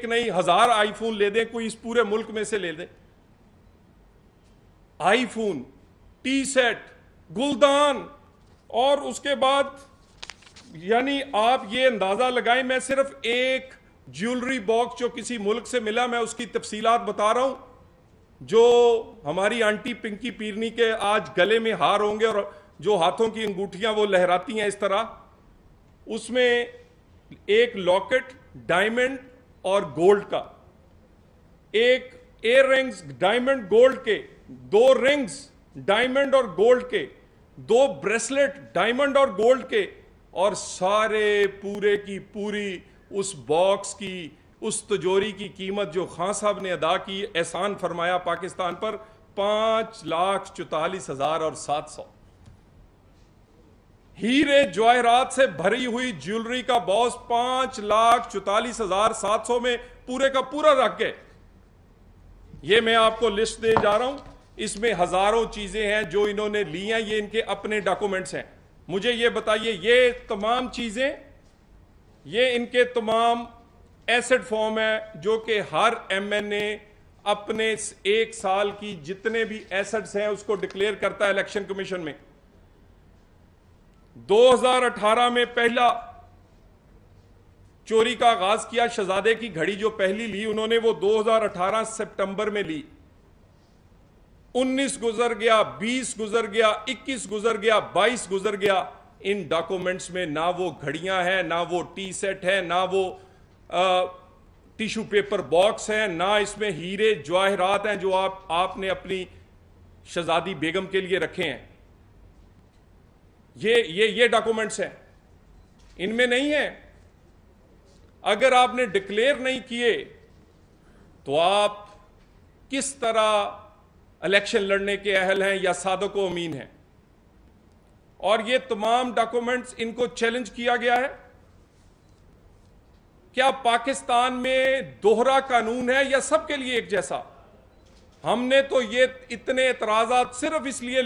نہیں 1000 آئی فون لے دیں, کوئی اس پورے ملک میں سے لے دیں. آئی فون, ٹی سیٹ, گلدان, اور اس کے بعد یعنی آپ یہ اندازہ لگائیں, میں صرف ایک جیولری باکس جو کسی ملک سے ملا, میں اس کی تفصیلات بتا رہا ہوں, جو ہماری آنٹی پنکی پیرنی کے آج گلے میں ہار ہوں گے اور جو ہاتھوں کی انگوٹھیاں وہ لہراتی ہیں اس طرح. اس میں ایک لاکٹ ڈائمنڈ اور گولڈ کا, ایک ایئر رنگز ڈائمنڈ گولڈ کے, 2 رنگز ڈائمنڈ اور گولڈ کے, 2 بریسلٹ ڈائمنڈ اور گولڈ کے, اور سارے پورے کی پوری اس باکس کی, اس تجوری کی قیمت جو خان صاحب نے ادا کی, احسان فرمایا پاکستان پر, 5,44,700. ہیرے جواہرات سے بھری ہوئی جیولری کا باکس 5,44,700 میں پورے کا پورا رکھ گئے. یہ میں آپ کو لسٹ دے جا رہا ہوں, اس میں ہزاروں چیزیں ہیں جو انہوں نے لی ہیں, یہ ان کے اپنے ڈاکومنٹس ہیں. مجھے یہ بتائیے, یہ تمام چیزیں, یہ ان کے تمام ایسٹ فارم ہے جو کہ ہر ایم این اے اپنے 1 سال کی جتنے بھی ایسٹس ہیں اس کو ڈکلیئر کرتا ہے الیکشن کمیشن میں. 2018 میں پہلا چوری کا آغاز کیا, شہزادے کی گھڑی جو پہلی لی انہوں نے وہ 2018 سپٹمبر میں لی. 19 گزر گیا, 20 گزر گیا, 21 گزر گیا, 22 گزر گیا. ان ڈاکومنٹس میں نہ وہ گھڑیاں ہیں, نہ وہ ٹی سیٹ ہے, نہ وہ ٹیشو پیپر باکس ہیں, نہ اس میں ہیرے جواہرات ہیں جو آپ نے اپنی شہزادی بیگم کے لیے رکھے ہیں. یہ ڈاکومنٹس ہیں, ان میں نہیں ہیں. اگر آپ نے ڈکلیئر نہیں کیے تو آپ کس طرح الیکشن لڑنے کے اہل ہیں یا صادق و امین ہیں؟ اور یہ تمام ڈاکومنٹس ان کو چیلنج کیا گیا ہے. کیا پاکستان میں دوہرا قانون ہے یا سب کے لیے ایک جیسا؟ ہم نے تو یہ اتنے اعتراضات صرف اس لیے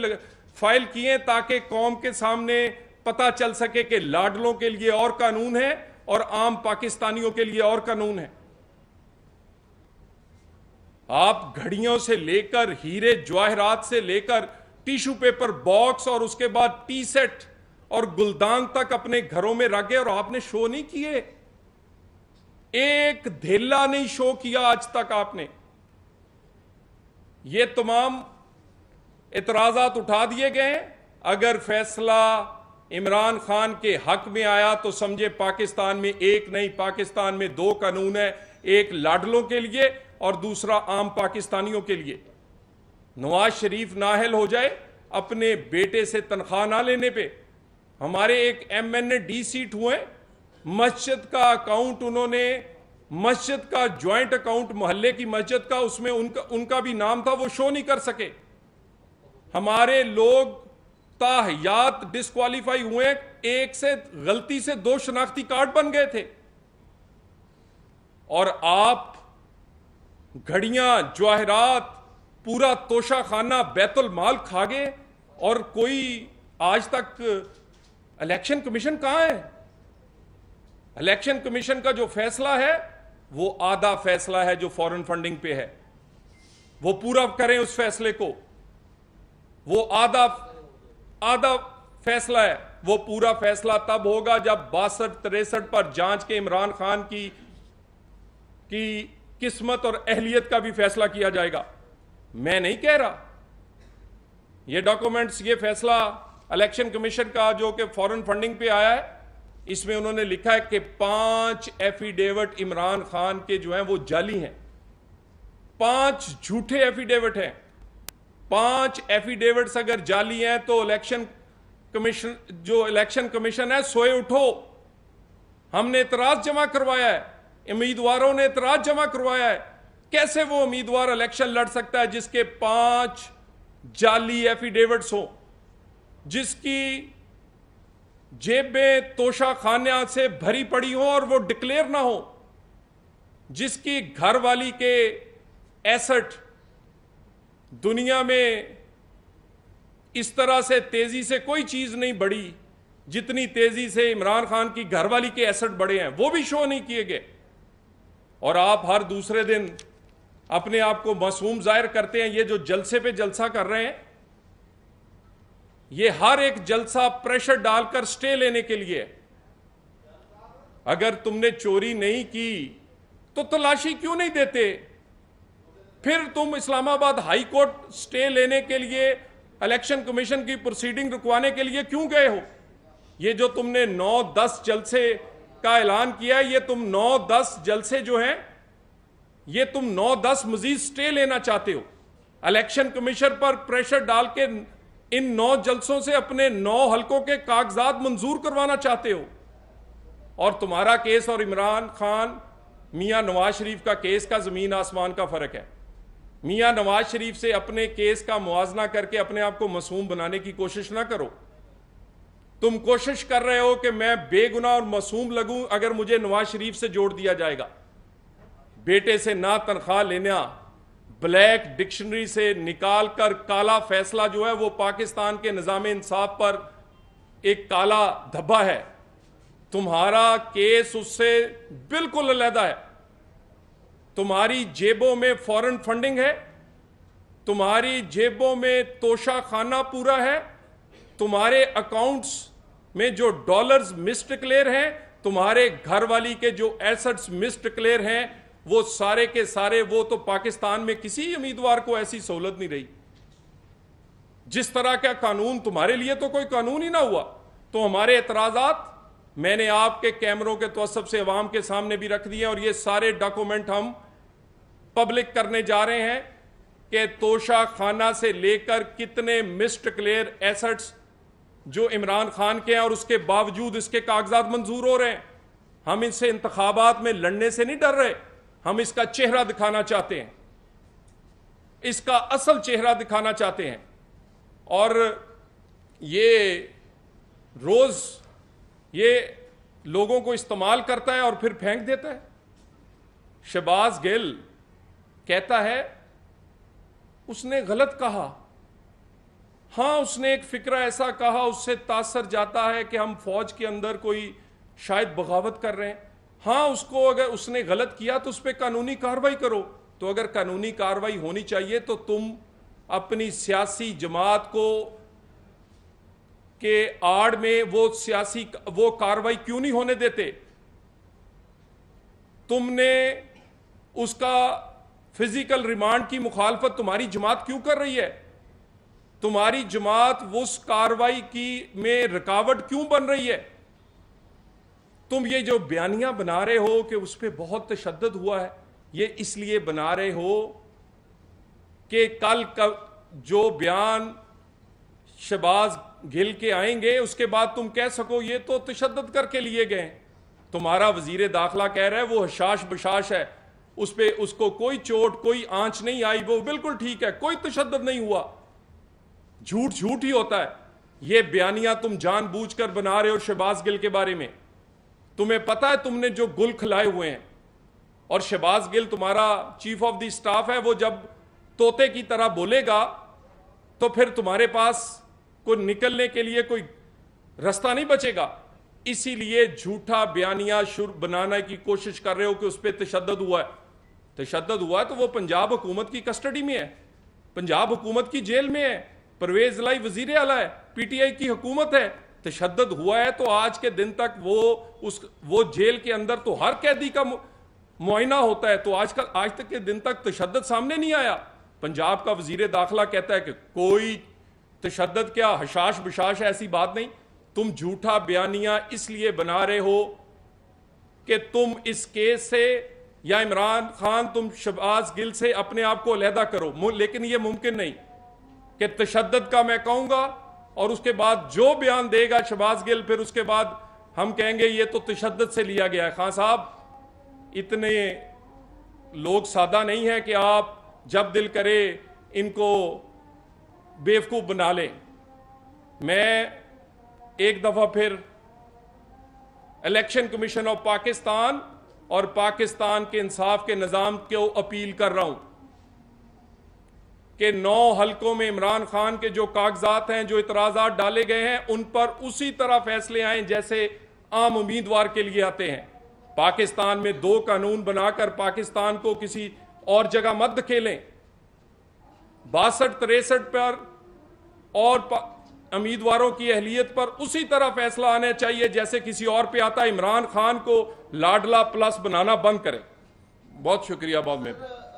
فائل کیے تاکہ قوم کے سامنے پتہ چل سکے کہ لاڈلوں کے لیے اور قانون ہے اور عام پاکستانیوں کے لیے اور قانون ہے. آپ گھڑیوں سے لے کر, ہیرے جواہرات سے لے کر, ٹیشو پیپر باکس اور اس کے بعد ٹی سیٹ اور گلدان تک اپنے گھروں میں رکھ گئے اور آپ نے شو نہیں کیے. ایک دھیلا نہیں شو کیا آج تک آپ نے. یہ تمام اعتراضات اٹھا دیے گئے. اگر فیصلہ عمران خان کے حق میں آیا تو سمجھے پاکستان میں ایک نہیں, پاکستان میں 2 قانون ہے, ایک لاڈلوں کے لیے اور دوسرا عام پاکستانیوں کے لیے. نواز شریف نااہل ہو جائے اپنے بیٹے سے تنخواہ نہ لینے پہ. ہمارے ایک ایم این اے ڈی سیٹ ہوئے, مسجد کا اکاؤنٹ انہوں نے, مسجد کا جوائنٹ اکاؤنٹ محلے کی مسجد کا, اس میں ان کا بھی نام تھا, وہ شو نہیں کر سکے. ہمارے لوگ تاحیات ڈسکوالیفائی ہوئے, ایک سے غلطی سے 2 شناختی کارڈ بن گئے تھے. اور آپ گھڑیاں, جواہرات, پورا توشہ خانہ بیت المال کھا گئے, اور کوئی آج تک الیکشن کمیشن کہاں ہے؟ الیکشن کمیشن کا جو فیصلہ ہے وہ آدھا فیصلہ ہے جو فورن فنڈنگ پہ ہے, وہ پورا کریں اس فیصلے کو. وہ آدھا فیصلہ ہے, وہ پورا فیصلہ تب ہوگا جب 62-63 پر جانچ کے عمران خان کی قسمت اور اہلیت کا بھی فیصلہ کیا جائے گا. میں نہیں کہہ رہا. یہ ڈاکومنٹس, یہ فیصلہ الیکشن کمیشن کا جو کہ فورن فنڈنگ پہ آیا ہے, اس میں انہوں نے لکھا ہے کہ 5 ایفیڈیوٹ عمران خان کے جو ہیں وہ جعلی ہیں. 5 جھوٹے ایفیڈیوٹ ہیں. 5 ایفیڈیوٹس اگر جعلی ہیں تو الیکشن کمیشن ہے, سوئے اٹھو. ہم نے اعتراض جمع کروایا ہے, امیدواروں نے اعتراض جمع کروایا ہے. کیسے وہ امیدوار الیکشن لڑ سکتا ہے جس کے 5 جعلی ایفیڈیوٹس ہوں, جس کی جیبیں توشہ خانہ سے بھری پڑی ہوں اور وہ ڈکلیئر نہ ہو, جس کی گھر والی کے ایسٹ دنیا میں اس طرح سے تیزی سے کوئی چیز نہیں بڑھی جتنی تیزی سے عمران خان کی گھر والی کے ایسٹ بڑے ہیں, وہ بھی شو نہیں کیے گئے. اور آپ ہر دوسرے دن اپنے آپ کو معصوم ظاہر کرتے ہیں. یہ جو جلسے پہ جلسہ کر رہے ہیں، یہ ہر ایک جلسہ پریشر ڈال کر سٹے لینے کے لیے. اگر تم نے چوری نہیں کی تو تلاشی کیوں نہیں دیتے؟ پھر تم اسلام آباد ہائی کورٹ سٹے لینے کے لیے الیکشن کمیشن کی پروسیڈنگ رکوانے کے لیے کیوں گئے ہو؟ یہ جو تم نے 9-10 جلسے کا اعلان کیا ہے، یہ تم 9-10 جلسے جو ہیں، یہ تم 9-10 مزید سٹے لینا چاہتے ہو. الیکشن کمیشن پر پریشر ڈال کے ان 9 جلسوں سے اپنے 9 حلقوں کے کاغذات منظور کروانا چاہتے ہو. اور تمہارا کیس اور عمران خان میاں نواز شریف کا کیس کا زمین آسمان کا فرق ہے. میاں نواز شریف سے اپنے کیس کا موازنہ کر کے اپنے آپ کو معصوم بنانے کی کوشش نہ کرو. تم کوشش کر رہے ہو کہ میں بے گناہ اور معصوم لگوں اگر مجھے نواز شریف سے جوڑ دیا جائے گا. بیٹے سے نہ تنخواہ لینا بلیک ڈکشنری سے نکال کر کالا فیصلہ جو ہے وہ پاکستان کے نظام انصاف پر ایک کالا دھبا ہے. تمہارا کیس اس سے بالکل علیحدہ ہے. تمہاری جیبوں میں فورن فنڈنگ ہے، تمہاری جیبوں میں توشہ خانہ پورا ہے، تمہارے اکاؤنٹس میں جو ڈالرز مس ڈکلیئر ہیں، تمہارے گھر والی کے جو ایسٹس مس ڈکلیئر ہیں، وہ سارے کے سارے وہ تو پاکستان میں کسی امیدوار کو ایسی سہولت نہیں رہی. جس طرح کا قانون تمہارے لیے تو کوئی قانون ہی نہ ہوا. تو ہمارے اعتراضات میں نے آپ کے کیمروں کے توسط سے عوام کے سامنے بھی رکھ دیے، اور یہ سارے ڈاکومنٹ ہم پبلک کرنے جا رہے ہیں کہ توشہ خانہ سے لے کر کتنے مس ڈکلیئر ایسٹس جو عمران خان کے ہیں اور اس کے باوجود اس کے کاغذات منظور ہو رہے ہیں. ہم ان سے انتخابات میں لڑنے سے نہیں ڈر رہے، ہم اس کا چہرہ دکھانا چاہتے ہیں، اس کا اصل چہرہ دکھانا چاہتے ہیں. اور یہ روز یہ لوگوں کو استعمال کرتا ہے اور پھر پھینک دیتا ہے. شہباز گل کہتا ہے اس نے غلط کہا. ہاں اس نے ایک فکرہ ایسا کہا، اس سے تاثر جاتا ہے کہ ہم فوج کے اندر کوئی شاید بغاوت کر رہے ہیں. ہاں اس کو اگر اس نے غلط کیا تو اس پہ قانونی کارروائی کرو. تو اگر قانونی کارروائی ہونی چاہیے تو تم اپنی سیاسی جماعت کو کہ آڑ میں وہ کارروائی کیوں نہیں ہونے دیتے؟ تم نے اس کا فزیکل ریمانڈ کی مخالفت تمہاری جماعت کیوں کر رہی ہے؟ تمہاری جماعت اس کارروائی کی میں رکاوٹ کیوں بن رہی ہے؟ تم یہ جو بیانیاں بنا رہے ہو کہ اس پہ بہت تشدد ہوا ہے، یہ اس لیے بنا رہے ہو کہ کل جو بیان شہباز گل کے آئیں گے اس کے بعد تم کہہ سکو یہ تو تشدد کر کے لیے گئے. تمہارا وزیر داخلہ کہہ رہا ہے وہ حشاش بشاش ہے، اس پہ اس کو کوئی چوٹ کوئی آنچ نہیں آئی، وہ بالکل ٹھیک ہے، کوئی تشدد نہیں ہوا. جھوٹ جھوٹ ہی ہوتا ہے. یہ بیانیاں تم جان بوجھ کر بنا رہے ہو شہباز گل کے بارے میں. تمہیں پتا ہے تم نے جو گل کھلائے ہوئے ہیں. اور شہباز گل تمہارا چیف آف دی سٹاف ہے، وہ جب طوطے کی طرح بولے گا تو پھر تمہارے پاس کوئی نکلنے کے لیے کوئی رستہ نہیں بچے گا. اسی لیے جھوٹا بیانیہ بنانے کی کوشش کر رہے ہو کہ اس پہ تشدد ہوا ہے. تشدد ہوا ہے تو وہ پنجاب حکومت کی کسٹڈی میں ہے، پنجاب حکومت کی جیل میں ہے، پرویز الہی وزیر اعلیٰ ہے، پی ٹی آئی کی حکومت ہے. تشدد ہوا ہے تو آج کے دن تک وہ جیل کے اندر تو ہر قیدی کا معائنہ ہوتا ہے، تو آج تک کے دن تک تشدد سامنے نہیں آیا. پنجاب کا وزیر داخلہ کہتا ہے کہ کوئی تشدد کیا، حشاش بشاش ایسی بات نہیں. تم جھوٹا بیانیہ اس لیے بنا رہے ہو کہ تم اس کیس سے یا عمران خان تم شہباز گل سے اپنے آپ کو علیحدہ کرو. لیکن یہ ممکن نہیں کہ تشدد کا میں کہوں گا اور اس کے بعد جو بیان دے گا شہباز گل پھر اس کے بعد ہم کہیں گے یہ تو تشدد سے لیا گیا ہے. خان صاحب اتنے لوگ سادہ نہیں ہیں کہ آپ جب دل کرے ان کو بیوقوف بنا لیں. میں ایک دفعہ پھر الیکشن کمیشن آف پاکستان اور پاکستان کے انصاف کے نظام کو اپیل کر رہا ہوں کہ 9 حلقوں میں عمران خان کے جو کاغذات ہیں، جو اعتراضات ڈالے گئے ہیں، ان پر اسی طرح فیصلے آئیں جیسے عام امیدوار کے لیے آتے ہیں. پاکستان میں 2 قانون بنا کر پاکستان کو کسی اور جگہ مت دھکیلیں. 62-63 پر اور امیدواروں کی اہلیت پر اسی طرح فیصلہ آنا چاہیے جیسے کسی اور پہ آتا. عمران خان کو لاڈلا پلس بنانا بند کریں. بہت شکریہ. بہت مہربانی.